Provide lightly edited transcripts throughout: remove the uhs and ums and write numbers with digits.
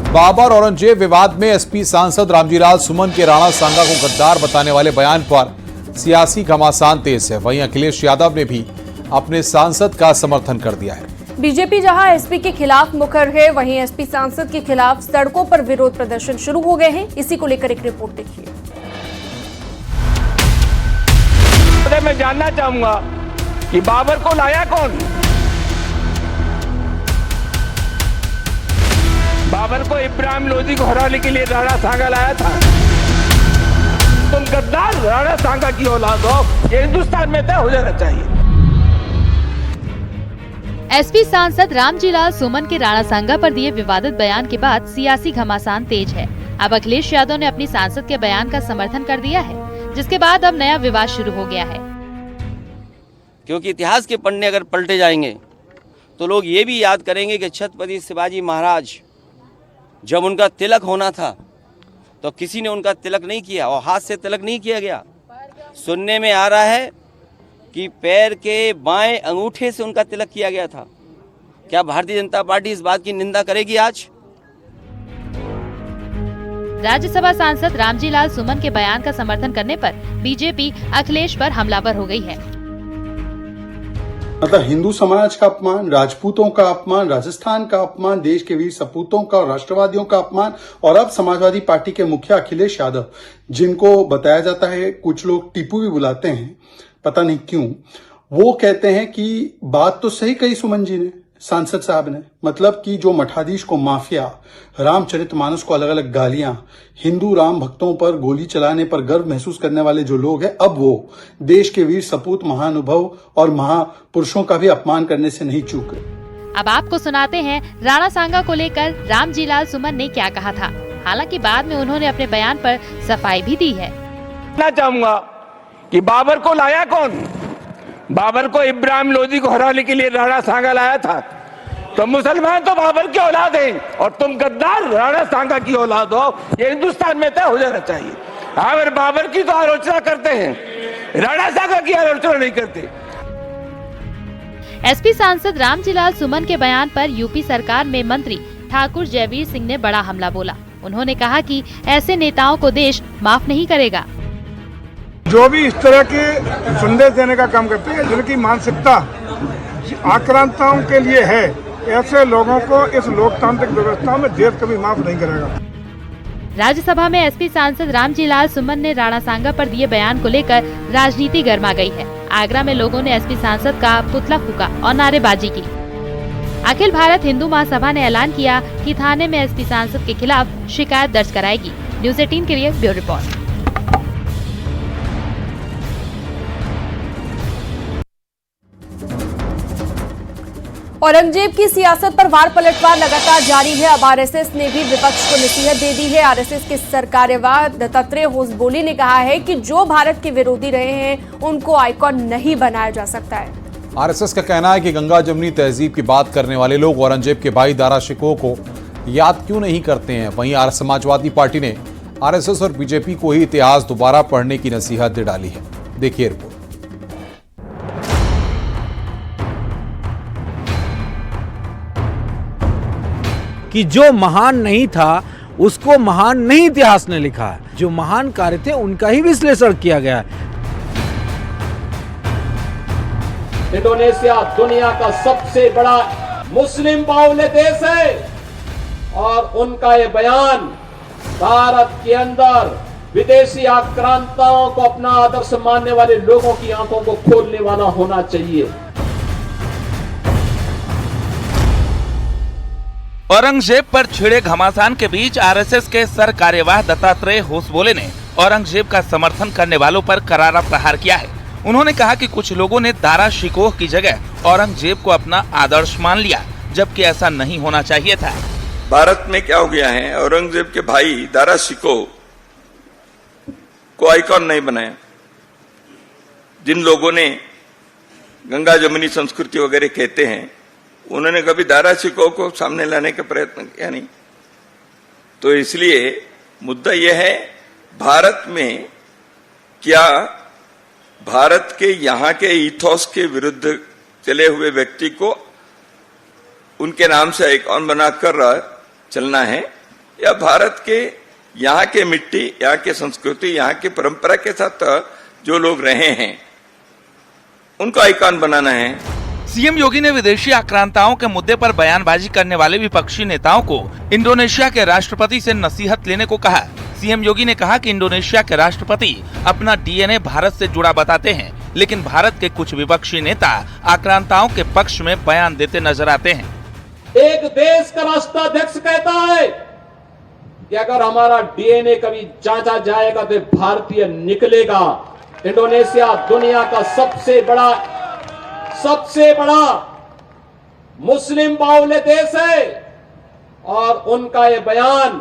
बाबर औरंगजेब विवाद में एसपी सांसद रामजीलाल सुमन के राणा सांगा को गद्दार बताने वाले बयान पर सियासी घमासान तेज है। वहीं अखिलेश यादव ने भी अपने सांसद का समर्थन कर दिया है। बीजेपी जहां एसपी के खिलाफ मुखर है, वहीं एसपी सांसद के खिलाफ सड़कों पर विरोध प्रदर्शन शुरू हो गए हैं। इसी को लेकर एक रिपोर्ट देखिए। मैं जानना चाहूंगा कि बाबर को लाया कौन? बाबर को इब्राहिम लोधी को हराने के लिए राणा सांगा लाया था। तुम गद्दार राणा सांगा की औलाद हो, ये हिंदुस्तान में तय हो जाना चाहिए। एसपी सांसद रामजीलाल सुमन के राणा सांगा पर दिए विवादित बयान के बाद सियासी घमासान तेज है। अब अखिलेश यादव ने अपनी सांसद के बयान का समर्थन कर दिया है, जिसके बाद अब नया विवाद शुरू हो गया है। क्योंकि इतिहास के पन्ने अगर पलटे जाएंगे तो लोग ये भी याद करेंगे कि छत्रपति शिवाजी महाराज जब उनका तिलक होना था तो किसी ने उनका तिलक नहीं किया और हाथ से तिलक नहीं किया गया। सुनने में आ रहा है कि पैर के बाएं अंगूठे से उनका तिलक किया गया था। क्या भारतीय जनता पार्टी इस बात की निंदा करेगी आज? राज्यसभा सांसद रामजीलाल सुमन के बयान का समर्थन करने पर बीजेपी अखिलेश पर हमलावर हो गई है। मतलब हिंदू समाज का अपमान, राजपूतों का अपमान, राजस्थान का अपमान, देश के वीर सपूतों का और राष्ट्रवादियों का अपमान, और अब समाजवादी पार्टी के मुखिया अखिलेश यादव, जिनको बताया जाता है, कुछ लोग टीपू भी बुलाते हैं, पता नहीं क्यों, वो कहते हैं कि बात तो सही कही सुमन जी ने, सांसद साहब ने, मतलब कि जो मठाधीश को माफिया, रामचरितमानस को अलग अलग गालियां, हिंदू राम भक्तों पर गोली चलाने पर गर्व महसूस करने वाले जो लोग हैं, अब वो देश के वीर सपूत, महानुभव और महापुरुषों का भी अपमान करने से नहीं चूक। अब आपको सुनाते हैं राणा सांगा को लेकर रामजीलाल सुमन ने क्या कहा था। हालांकि बाद में उन्होंने अपने बयान पर सफाई भी दी है। मैं चाहूंगा कि बाबर को लाया कौन? बाबर को इब्राहिम लोधी को हराने के लिए राणा सांगा लाया था। तो मुसलमान तो बाबर की औलाद हैं और तुम गद्दार राणा सांगा की औलाद हो, ये हिंदुस्तान में तय हो जाना चाहिए। अगर बाबर की तो आलोचना करते हैं, राणा सांगा की आलोचना नहीं करते। एसपी सांसद रामजीलाल सुमन के बयान पर यूपी सरकार में मंत्री ठाकुर जयवीर सिंह ने बड़ा हमला बोला। उन्होंने कहा कि ऐसे नेताओं को देश माफ नहीं करेगा। जो भी इस तरह के संदेश देने का काम करते हैं, जिनकी मानसिकता आक्रांताओं के लिए है, ऐसे लोगों को इस लोकतांत्रिक व्यवस्था में देश कभी माफ नहीं करेगा। राज्यसभा में एसपी सांसद रामजीलाल सुमन ने राणा सांगा पर दिए बयान को लेकर राजनीति गर्मा गई है। आगरा में लोगों ने एसपी सांसद का पुतला फूंका और नारेबाजी की। अखिल भारत हिंदू महासभा ने ऐलान किया कि थाने में एसपी सांसद के खिलाफ शिकायत दर्ज कराएगी। न्यूज़ 18 के लिए ब्यूरो रिपोर्ट। औरंगजेब की सियासत पर वार पलटवार लगातार जारी है। अब आरएसएस ने भी विपक्ष को नसीहत दे दी है। आरएसएस के सरकार्यवाह दत्तात्रेय होसबोले ने कहा है कि जो भारत के विरोधी रहे हैं उनको आइकॉन नहीं बनाया जा सकता है। आरएसएस का कहना है कि गंगा जमुनी तहजीब की बात करने वाले लोग औरंगजेब के भाई दारा शिकोह को याद क्यों नहीं करते हैं। वहीं समाजवादी पार्टी ने आरएसएस और बीजेपी को ही इतिहास दोबारा पढ़ने की नसीहत दे डाली है। देखिए रिपोर्ट। कि जो महान नहीं था उसको महान नहीं इतिहास ने लिखा है, जो महान कार्य थे उनका ही विश्लेषण किया गया है। इंडोनेशिया दुनिया का सबसे बड़ा मुस्लिम बाहुल्य देश है और उनका ये बयान भारत के अंदर विदेशी आक्रांताओं को अपना आदर्श मानने वाले लोगों की आंखों को खोलने वाला होना चाहिए। औरंगजेब पर छिड़े घमासान के बीच आरएसएस के सरकार्यवाह दत्तात्रेय होसबोले ने औरंगजेब का समर्थन करने वालों पर करारा प्रहार किया है। उन्होंने कहा कि कुछ लोगों ने दारा शिकोह की जगह औरंगजेब को अपना आदर्श मान लिया, जबकि ऐसा नहीं होना चाहिए था। भारत में क्या हो गया है, औरंगजेब के भाई दारा शिकोह को आइकॉन नहीं बनाया। जिन लोगों ने गंगा जमुनी संस्कृति वगैरह कहते हैं, उन्होंने कभी दारा शिकोह को सामने लाने का प्रयत्न किया नहीं। तो इसलिए मुद्दा यह है, भारत में क्या भारत के यहाँ के इथोस के विरुद्ध चले हुए व्यक्ति को उनके नाम से आइकॉन बनाकर चलना है, या भारत के यहाँ के मिट्टी, यहाँ के संस्कृति, यहाँ की परंपरा के साथ जो लोग रहे हैं उनको आइकॉन बनाना है। सीएम योगी ने विदेशी आक्रांताओं के मुद्दे पर बयानबाजी करने वाले विपक्षी नेताओं को इंडोनेशिया के राष्ट्रपति से नसीहत लेने को कहा। सीएम योगी ने कहा कि इंडोनेशिया के राष्ट्रपति अपना डीएनए भारत से जुड़ा बताते हैं, लेकिन भारत के कुछ विपक्षी नेता आक्रांताओं के पक्ष में बयान देते नजर आते हैं। एक देश का राष्ट्राध्यक्ष कहता है कि अगर हमारा डीएनए कभी जांचा जाएगा तो भारतीय निकलेगा। इंडोनेशिया दुनिया का सबसे बड़ा मुस्लिम बाहुल्य देश है और उनका ये बयान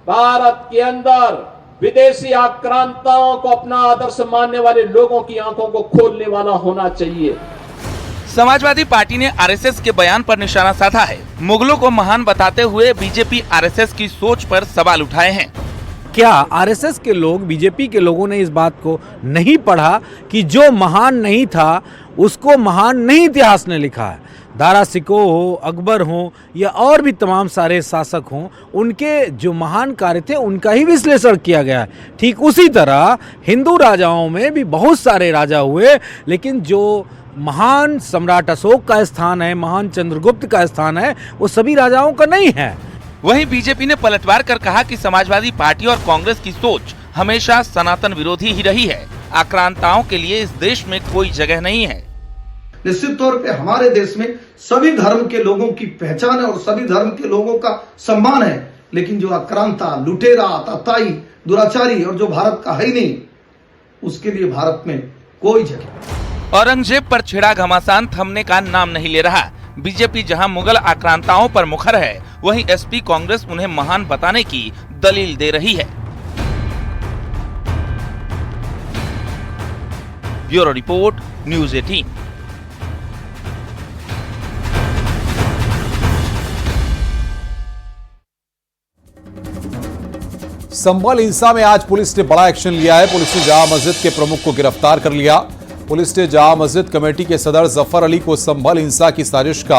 भारत के अंदर विदेशी आक्रांताओं को अपना आदर्श मानने वाले लोगों की आंखों को खोलने वाला होना चाहिए। समाजवादी पार्टी ने आरएसएस के बयान पर निशाना साधा है। मुगलों को महान बताते हुए बीजेपी आरएसएस की सोच पर सवाल उठाए हैं। क्या आरएसएस के लोग, बीजेपी के लोगों ने इस बात को नहीं पढ़ा कि जो महान नहीं था उसको महान नहीं इतिहास ने लिखा है। दारा सिकोह हो, अकबर हो या और भी तमाम सारे शासक हों, उनके जो महान कार्य थे उनका ही विश्लेषण किया गया है। ठीक उसी तरह हिंदू राजाओं में भी बहुत सारे राजा हुए, लेकिन जो महान सम्राट अशोक का स्थान है, महान चंद्रगुप्त का स्थान है, वो सभी राजाओं का नहीं है। वहीं बीजेपी ने पलटवार कर कहा कि समाजवादी पार्टी और कांग्रेस की सोच हमेशा सनातन विरोधी ही रही है। आक्रांताओं के लिए इस देश में कोई जगह नहीं है। निश्चित तौर पे हमारे देश में सभी धर्म के लोगों की पहचान है और सभी धर्म के लोगों का सम्मान है, लेकिन जो आक्रांता, लुटेरा, ताताई, दुराचारी और जो भारत का है ही नहीं, उसके लिए भारत में कोई जगह। औरंगजेब पर छिड़ा घमासान थमने का नाम नहीं ले रहा। बीजेपी जहां मुगल आक्रांताओं पर मुखर है, वहीं एसपी कांग्रेस उन्हें महान बताने की दलील दे रही है। Bureau report, news 18। संभल हिंसा में आज पुलिस ने बड़ा एक्शन लिया है। पुलिस ने जामा मस्जिद के प्रमुख को गिरफ्तार कर लिया। पुलिस ने जामा मस्जिद कमेटी के सदर जफर अली को संभल हिंसा की साजिश का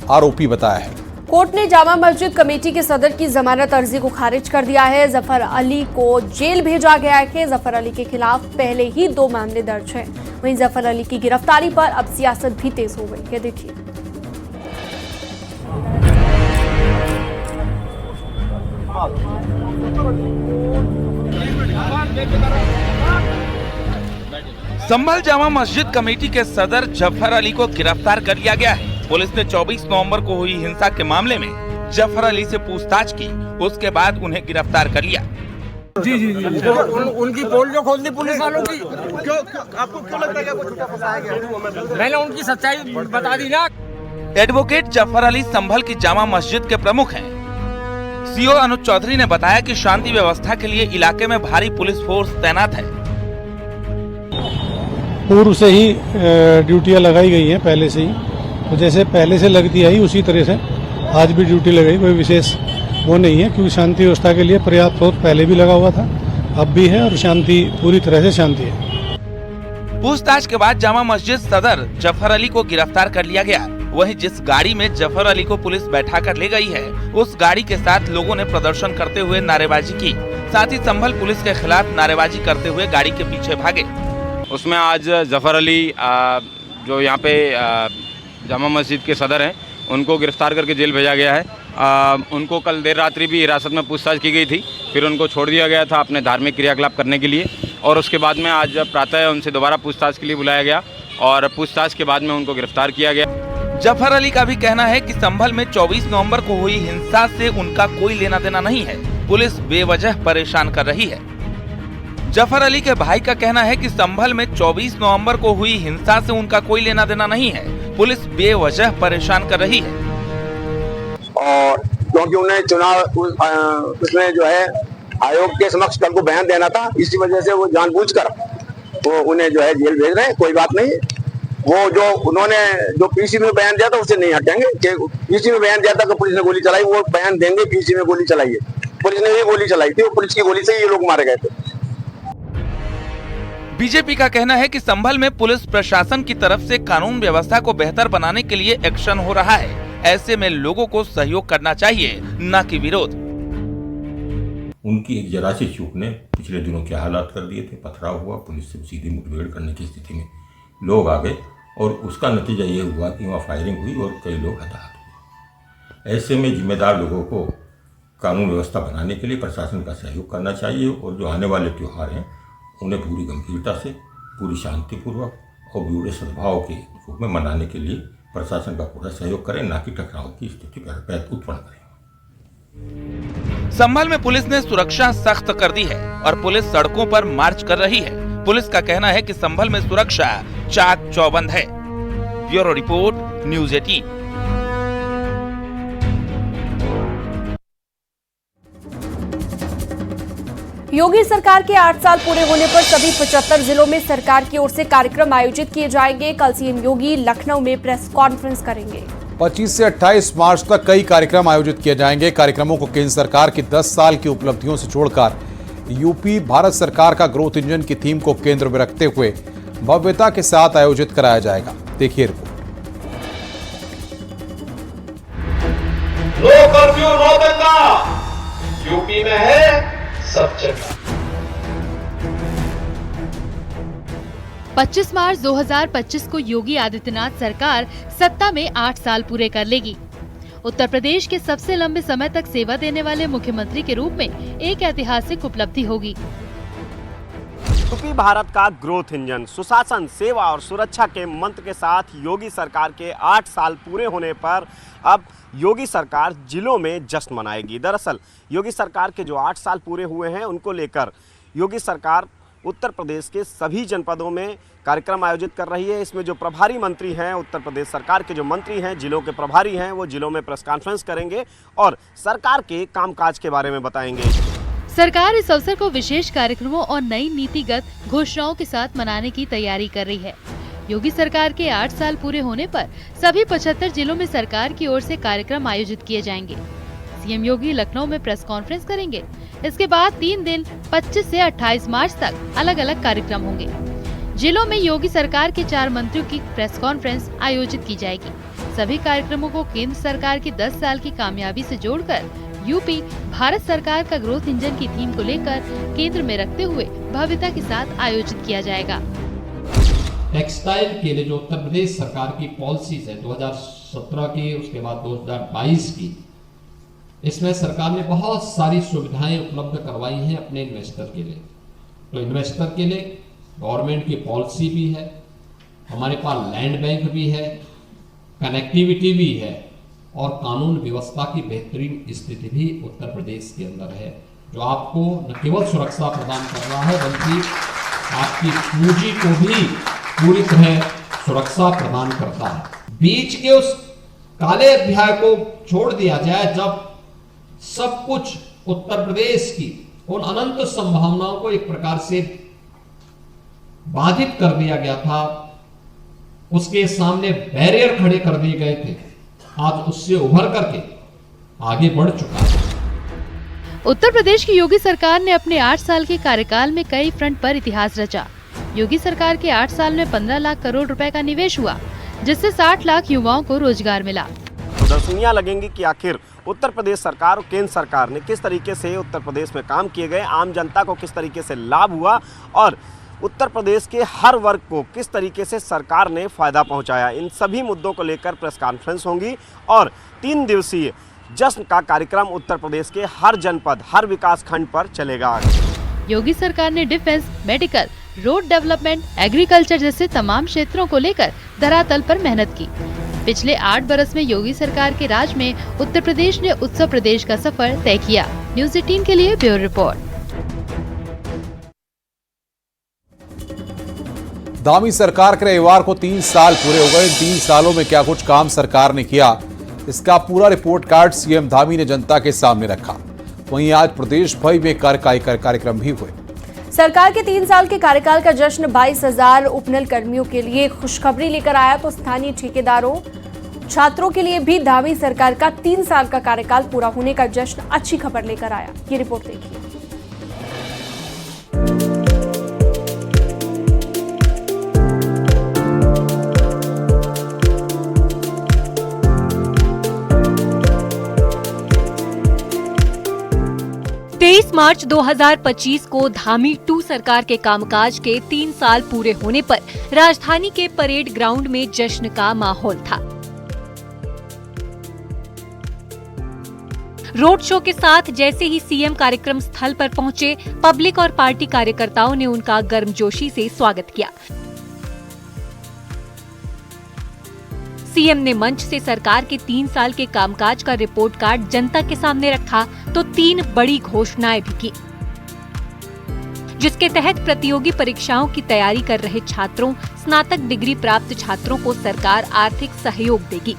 आरोपी बताया है। कोर्ट ने जामा मस्जिद कमेटी के सदर की जमानत अर्जी को खारिज कर दिया है। जफर अली को जेल भेजा गया है। जफर अली के खिलाफ पहले ही 2 मामले दर्ज हैं। वहीं जफर अली की गिरफ्तारी पर अब सियासत भी तेज हो गई है। देखिए, संभल जामा मस्जिद कमेटी के सदर जफर अली को गिरफ्तार कर लिया गया है। पुलिस ने 24 नवंबर को हुई हिंसा के मामले में जफर अली से पूछताछ की, उसके बाद उन्हें गिरफ्तार कर लिया। जी उनकी पोल जो खोल दी पुलिस वालों की, क्यों आपको क्यों लगता है कि वो झूठा फंसाया गया? मैंने उनकी सच्चाई बता दी ना। एडवोकेट जफर अली संभल की जामा मस्जिद के प्रमुख हैं। सीओ अनुज चौधरी ने बताया कि शांति व्यवस्था के लिए इलाके में भारी पुलिस फोर्स तैनात है। पूर्व से ही ड्यूटियां लगाई गई हैं, पहले से ही, तो जैसे पहले से लगती आई उसी तरह से आज भी ड्यूटी लगाई। कोई विशेष वो नहीं है, क्योंकि शांति व्यवस्था के लिए पर्याप्त फोर्स पहले भी लगा हुआ था, अब भी है, और शांति पूरी तरह से शांति है। पूछताछ के बाद जामा मस्जिद सदर जफर अली को गिरफ्तार कर लिया गया। वहीं जिस गाड़ी में जफर अली को पुलिस बैठा कर ले गई है, उस गाड़ी के साथ लोगों ने प्रदर्शन करते हुए नारेबाजी की। साथ ही संभल पुलिस के खिलाफ नारेबाजी करते हुए गाड़ी के पीछे भागे। उसमें आज जफर अली जो यहाँ पे जामा मस्जिद के सदर हैं, उनको गिरफ्तार करके जेल भेजा गया है। उनको कल देर रात्रि भी हिरासत में पूछताछ की गई थी, फिर उनको छोड़ दिया गया था अपने धार्मिक क्रियाकलाप करने के लिए, और उसके बाद में आज प्रातः उनसे दोबारा पूछताछ के लिए बुलाया गया और पूछताछ के बाद में उनको गिरफ्तार किया गया। जफर अली का भी कहना है कि संभल में 24 नवंबर को हुई हिंसा से उनका कोई लेना देना नहीं है। पुलिस बेवजह परेशान कर रही है। जफर अली के भाई का कहना है कि संभल में 24 नवंबर को हुई हिंसा से उनका कोई लेना देना नहीं है। पुलिस बेवजह परेशान कर रही है। और क्योंकि उन्हें चुनाव उसमें जो है आयोग के समक्ष कल को बयान देना था, इसी वजह से वो जानबूझकर वो उन्हें जो है जेल भेज रहे हैं। कोई बात नहीं, वो जो उन्होंने जो पीसी में बयान दिया था उससे नहीं हटेंगे। पीसी में बयान दिया था कि पुलिस ने गोली चलाई, वो बयान देंगे पीसी में गोली चलाई है। पुलिस ने भी गोली चलाई थी, पुलिस की गोली से ये लोग मारे गए थे। बीजेपी का कहना है कि संभल में पुलिस प्रशासन की तरफ से कानून व्यवस्था को बेहतर बनाने के लिए एक्शन हो रहा है। ऐसे में लोगों को सहयोग करना चाहिए, न कि विरोध। उनकी एक जरा सी चूक ने पिछले दिनों के हालात कर दिए थे। पथराव हुआ, पुलिस से सीधी मुठभेड़ करने की स्थिति में लोग आ गए और उसका नतीजा ये हुआ कि वहाँ फायरिंग हुई और कई लोग हताहत हुए। ऐसे में जिम्मेदार लोगों को कानून व्यवस्था बनाने के लिए प्रशासन का सहयोग करना चाहिए और जो आने वाले त्यौहार हैं उन्हें पूरी गंभीरता से, पूरी शांतिपूर्वक और पूरे सद्भाव के रूप में मनाने के लिए प्रशासन का पूरा सहयोग करें, ना कि टकराव की स्थिति उत्पन्न करें। संभल में पुलिस ने सुरक्षा सख्त कर दी है और पुलिस सड़कों पर मार्च कर रही है। पुलिस का कहना है कि संभल में सुरक्षा चाक चौबंद है। Bureau report, news 18। योगी सरकार के 8 साल पूरे होने पर सभी 75 जिलों में सरकार की ओर से कार्यक्रम आयोजित किए जाएंगे। कल सीएम योगी लखनऊ में प्रेस कॉन्फ्रेंस करेंगे। 25 से 28 मार्च तक कई कार्यक्रम आयोजित किए जाएंगे। कार्यक्रमों को केंद्र सरकार की 10 साल की उपलब्धियों से जोड़कर यूपी भारत सरकार का ग्रोथ इंजन की थीम को केंद्र में रखते हुए भव्यता के साथ आयोजित कराया जाएगा। देखिए रिपोर्ट। नो कर्फ्यू नो दंगा, यूपी में है सब जगह। 25 मार्च 2025 को योगी आदित्यनाथ सरकार सत्ता में 8 साल पूरे कर लेगी। उत्तर प्रदेश के सबसे लंबे समय तक सेवा देने वाले मुख्यमंत्री के रूप में एक ऐतिहासिक उपलब्धि होगी। यूपी भारत का ग्रोथ इंजन, सुशासन, सेवा और सुरक्षा के मंत्र के साथ योगी सरकार के 8 साल पूरे होने पर अब योगी सरकार जिलों में जश्न मनाएगी। दरअसल योगी सरकार के जो 8 साल पूरे हुए हैं उनको लेकर योगी सरकार उत्तर प्रदेश के सभी जनपदों में कार्यक्रम आयोजित कर रही है। इसमें जो प्रभारी मंत्री हैं, उत्तर प्रदेश सरकार के जो मंत्री हैं, जिलों के प्रभारी हैं, वो जिलों में प्रेस कॉन्फ्रेंस करेंगे और सरकार के कामकाज के बारे में बताएंगे। सरकार इस अवसर को विशेष कार्यक्रमों और नई नीतिगत घोषणाओं के साथ मनाने की तैयारी कर रही है। योगी सरकार के 8 साल पूरे होने पर सभी 75 जिलों में सरकार की ओर से कार्यक्रम आयोजित किए जाएंगे। सीएम योगी लखनऊ में प्रेस कॉन्फ्रेंस करेंगे। इसके बाद 3 दिन 25 से 28 मार्च तक अलग अलग कार्यक्रम होंगे। जिलों में योगी सरकार के 4 मंत्रियों की प्रेस कॉन्फ्रेंस आयोजित की जाएगी। सभी कार्यक्रमों को केंद्र सरकार की 10 साल की कामयाबी से जोड़कर यूपी भारत सरकार का ग्रोथ इंजन की थीम को लेकर केंद्र में रखते हुए भव्यता के साथ आयोजित किया जाएगा। टेक्सटाइल के लिए जो उत्तर प्रदेश सरकार की पॉलिसीज है 2017 की, उसके बाद 2022 की, इसमें सरकार ने बहुत सारी सुविधाएं उपलब्ध करवाई हैं अपने इन्वेस्टर के लिए। तो इन्वेस्टर के लिए गवर्नमेंट की पॉलिसी भी है, हमारे पास लैंड बैंक भी है, कनेक्टिविटी भी है और कानून व्यवस्था की बेहतरीन स्थिति भी उत्तर प्रदेश के अंदर है, जो आपको न केवल सुरक्षा प्रदान कर रहा है बल्कि आपकी पूंजी को भी पूरी तरह सुरक्षा प्रदान करता है। बीच के उस काले अध्याय को छोड़ दिया जाए जब सब कुछ उत्तर प्रदेश की उन अनंत संभावनाओं को एक प्रकार से बाधित कर दिया गया था, उसके सामने बैरियर खड़े कर दिए गए थे, आज उससे उभर करके आगे बढ़ चुका है। उत्तर प्रदेश की योगी सरकार ने अपने 8 साल के कार्यकाल में कई फ्रंट पर इतिहास रचा। योगी सरकार के 8 साल में 15 लाख करोड़ रुपए का निवेश हुआ, जिससे 60 लाख युवाओं को रोजगार मिला। प्रदर्शनियां लगेंगी कि आखिर उत्तर प्रदेश सरकार और केंद्र सरकार ने किस तरीके से उत्तर प्रदेश में काम किए गए, आम जनता को किस तरीके से लाभ हुआ और उत्तर प्रदेश के हर वर्ग को किस तरीके से सरकार ने फायदा पहुंचाया। इन सभी मुद्दों को लेकर प्रेस कॉन्फ्रेंस होंगी और 3 दिवसीय जश्न का कार्यक्रम उत्तर प्रदेश के हर जनपद, हर विकास खंड पर चलेगा। योगी सरकार ने defence, medical, road development, agriculture जैसे तमाम क्षेत्रों को लेकर धरातल पर मेहनत की। पिछले 8 बरस में योगी सरकार के राज में उत्तर प्रदेश ने उत्सव प्रदेश का सफर तय किया। न्यूज़ 18 के लिए ब्यूरो रिपोर्ट। धामी सरकार के रविवार को 3 साल पूरे हो गए। 3 सालों में क्या कुछ काम सरकार ने किया, इसका पूरा रिपोर्ट कार्ड सीएम धामी ने जनता के सामने रखा। वहीं आज प्रदेश भर में कार्यक्रम भी हुए। सरकार के 3 साल के कार्यकाल का जश्न 22,000 उपनल कर्मियों के लिए खुशखबरी लेकर आया, तो स्थानीय ठेकेदारों, छात्रों के लिए भी धामी सरकार का 3 साल का कार्यकाल पूरा होने का जश्न अच्छी खबर लेकर आया। ये रिपोर्ट देखिए। 23 मार्च 2025 को धामी 2 सरकार के कामकाज के 3 साल पूरे होने पर राजधानी के परेड ग्राउंड में जश्न का माहौल था। रोड शो के साथ जैसे ही सीएम कार्यक्रम स्थल पर पहुंचे, पब्लिक और पार्टी कार्यकर्ताओं ने उनका गर्मजोशी से स्वागत किया। सीएम ने मंच से सरकार के 3 साल के कामकाज का रिपोर्ट कार्ड जनता के सामने रखा तो 3 बड़ी घोषणाएं भी की, जिसके तहत प्रतियोगी परीक्षाओं की तैयारी कर रहे छात्रों, स्नातक डिग्री प्राप्त छात्रों को सरकार आर्थिक सहयोग देगी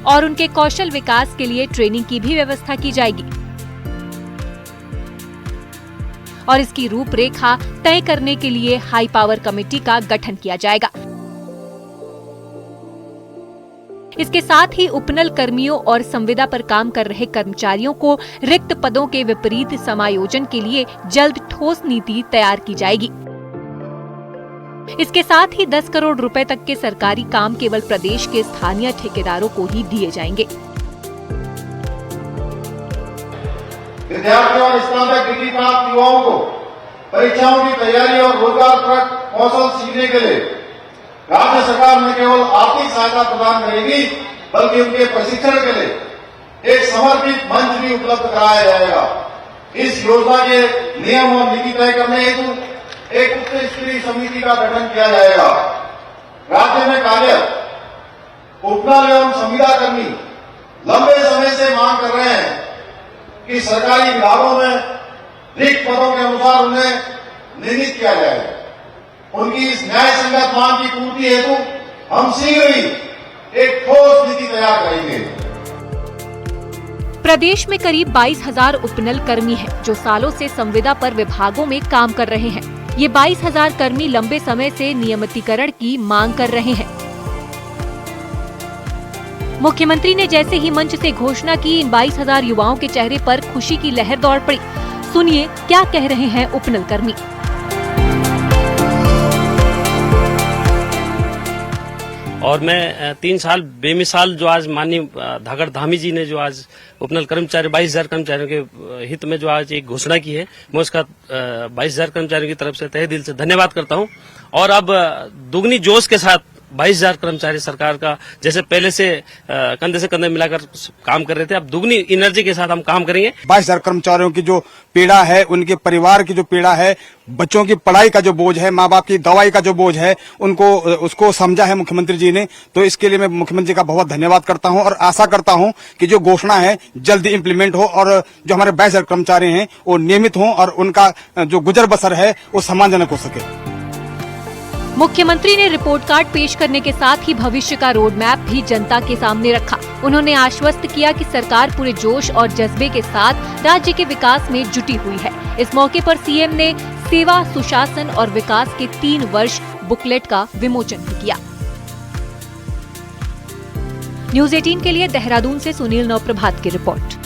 और उनके कौशल विकास के लिए ट्रेनिंग की भी व्यवस्था की जाएगी और इसकी रूपरेखा तय करने के लिए हाई पावर कमेटी का गठन किया जाएगा। इसके साथ ही उपनल कर्मियों और संविदा पर काम कर रहे कर्मचारियों को रिक्त पदों के विपरीत समायोजन के लिए जल्द ठोस नीति तैयार की जाएगी। इसके साथ ही 10 करोड़ रुपए तक के सरकारी काम केवल प्रदेश के स्थानीय ठेकेदारों को ही दिए जाएंगे। विद्यार्थियों और स्नातक डिग्री प्राप्त युवाओं को परीक्षाओं की तैयारी और रोजगारपरक कौशल सीखने के लिए राज्य सरकार न केवल आर्थिक सहायता प्रदान करेगी, बल्कि उनके प्रशिक्षण के लिए एक समर्पित मंच भी उपलब्ध कराया जाएगा। इस योजना के नियम और नीति तय करने हेतु एक उच्च स्तरीय समिति का गठन किया जाएगा। राज्य में कार्यरत उपनल एवं संविदा कर्मी लंबे समय से मांग कर रहे हैं कि सरकारी विभागों में रिक्त पदों के अनुसार उन्हें नियमित किया जाए। उनकी इस न्याय संगत मांग की पूर्ति हेतु हम शीघ्र ही एक ठोस नीति तैयार करेंगे। प्रदेश में करीब 22,000 उपनल कर्मी हैं, जो सालों से संविदा पर विभागों में काम कर रहे हैं। ये 22,000 कर्मी लंबे समय से नियमितीकरण की मांग कर रहे हैं। मुख्यमंत्री ने जैसे ही मंच से घोषणा की, इन 22,000 युवाओं के चेहरे पर खुशी की लहर दौड़ पड़ी। सुनिए क्या कह रहे हैं उपनल कर्मी। और मैं 3 साल बेमिसाल जो आज माननीय धाकड़ धामी जी ने जो आज उपनल कर्मचारी 22,000 कर्मचारियों के हित में जो आज एक घोषणा की है, मैं उसका 22,000 कर्मचारियों की तरफ से तहे दिल से धन्यवाद करता हूं। और अब दुगनी जोश के साथ 22,000 कर्मचारी सरकार का जैसे पहले से कंधे से कंधे मिलाकर काम कर रहे थे, अब दुगनी एनर्जी के साथ हम काम करेंगे। 22,000 कर्मचारियों की जो पीड़ा है, उनके परिवार की जो पीड़ा है, बच्चों की पढ़ाई का जो बोझ है, माँ बाप की दवाई का जो बोझ है, उसको समझा है मुख्यमंत्री जी ने। तो इसके लिए मैं मुख्यमंत्री का बहुत धन्यवाद करता हूं और आशा करता हूं कि जो घोषणा है जल्दी इम्प्लीमेंट हो और जो हमारे 22,000 कर्मचारी हैं वो नियमित हों और उनका जो गुजर बसर है वो सम्मानजनक हो सके। मुख्यमंत्री ने रिपोर्ट कार्ड पेश करने के साथ ही भविष्य का रोड मैप भी जनता के सामने रखा। उन्होंने आश्वस्त किया कि सरकार पूरे जोश और जज्बे के साथ राज्य के विकास में जुटी हुई है। इस मौके पर सीएम ने सेवा, सुशासन और विकास के 3 वर्ष बुकलेट का विमोचन भी किया। न्यूज़ 18 के लिए देहरादून से सुनील नवप्रभात की रिपोर्ट।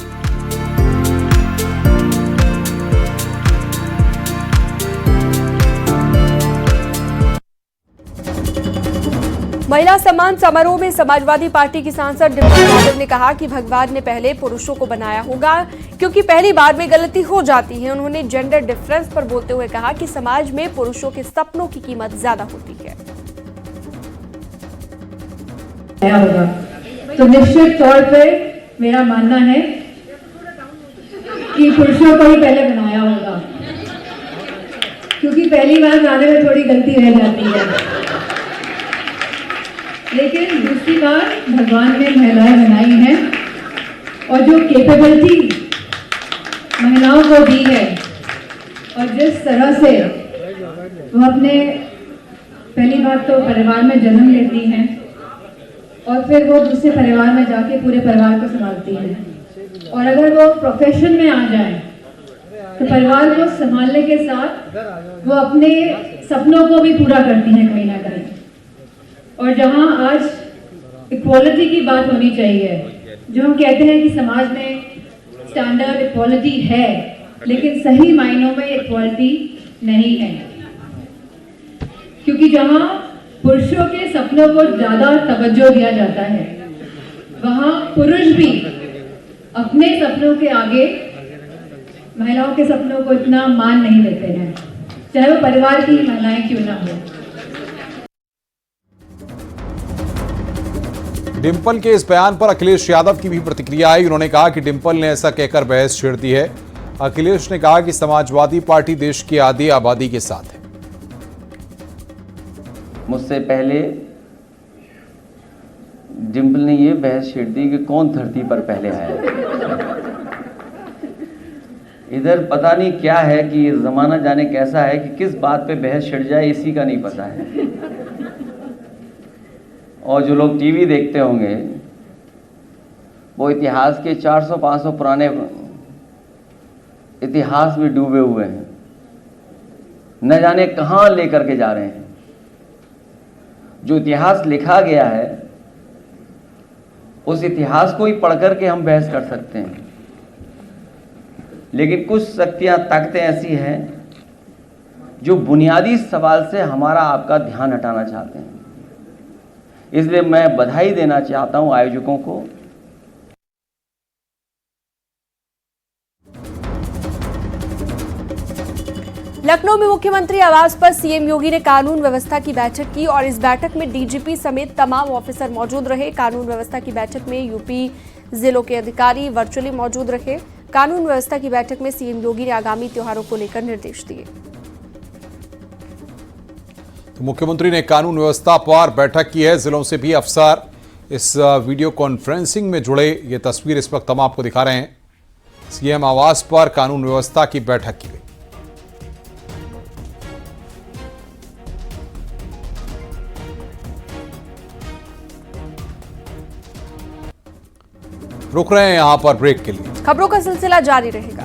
महिला सम्मान समारोह में समाजवादी पार्टी की सांसद डिम्पल यादव ने कहा कि भगवान ने पहले पुरुषों को बनाया होगा, क्योंकि पहली बार में गलती हो जाती है। उन्होंने जेंडर डिफरेंस पर बोलते हुए कहा कि समाज में पुरुषों के सपनों की कीमत ज्यादा होती है। तो निश्चित तौर पे मेरा मानना है कि पुरुषों को ही पहले बनाया होगा, क्योंकि पहली बार बनाने में थोड़ी गलती रह जाती है, लेकिन दूसरी बार भगवान ने महिलाएं बनाई हैं और जो कैपेबिलिटी महिलाओं को दी है और जिस तरह से वो अपने पहली बात तो परिवार में जन्म लेती हैं और फिर वो दूसरे परिवार में जाके पूरे परिवार को संभालती हैं, और अगर वो प्रोफेशन में आ जाए तो परिवार को संभालने के साथ वो अपने सपनों को भी पूरा करती हैं कहीं ना कहीं। और जहां आज इक्वालिटी की बात होनी चाहिए, जो हम कहते हैं कि समाज में स्टैंडर्ड इक्वालिटी है, लेकिन सही मायनों में इक्वालिटी नहीं है, क्योंकि जहां पुरुषों के सपनों को ज्यादा तवज्जो दिया जाता है, वहां पुरुष भी अपने सपनों के आगे महिलाओं के सपनों को इतना मान नहीं देते हैं, चाहे वो परिवार की महिलाएं क्यों ना हो। डिंपल के इस बयान पर अखिलेश यादव की भी प्रतिक्रिया आई। उन्होंने कहा कि डिंपल ने ऐसा कहकर बहस छेड़ दी है। अखिलेश ने कहा कि समाजवादी पार्टी देश की आधी आबादी के साथ है। मुझसे पहले डिंपल ने ये बहस छेड़ दी कि कौन धरती पर पहले आया। इधर पता नहीं क्या है कि ये जमाना जाने कैसा है कि किस बात पे बहस छिड़ जाए इसी का नहीं पता है। और जो लोग टीवी देखते होंगे वो इतिहास के 400-500 पुराने इतिहास में डूबे हुए हैं, न जाने कहां लेकर के जा रहे हैं। जो इतिहास लिखा गया है उस इतिहास को ही पढ़कर के हम बहस कर सकते हैं, लेकिन कुछ शक्तियां, ताकतें ऐसी हैं जो बुनियादी सवाल से हमारा आपका ध्यान हटाना चाहते हैं। इसलिए मैं बधाई देना चाहता हूं आयोजकों को। लखनऊ में मुख्यमंत्री आवास पर सीएम योगी ने कानून व्यवस्था की बैठक की और इस बैठक में डीजीपी समेत तमाम ऑफिसर मौजूद रहे। कानून व्यवस्था की बैठक में यूपी जिलों के अधिकारी वर्चुअली मौजूद रहे। कानून व्यवस्था की बैठक में सीएम योगी ने आगामी त्योहारों को लेकर निर्देश दिए। तो मुख्यमंत्री ने कानून व्यवस्था पर बैठक की है। जिलों से भी अफसर इस वीडियो कॉन्फ्रेंसिंग में जुड़े। ये तस्वीर इस वक्त हम आपको दिखा रहे हैं। सीएम आवास पर कानून व्यवस्था की बैठक की गई। रुक रहे हैं यहां पर ब्रेक के लिए। खबरों का सिलसिला जारी रहेगा।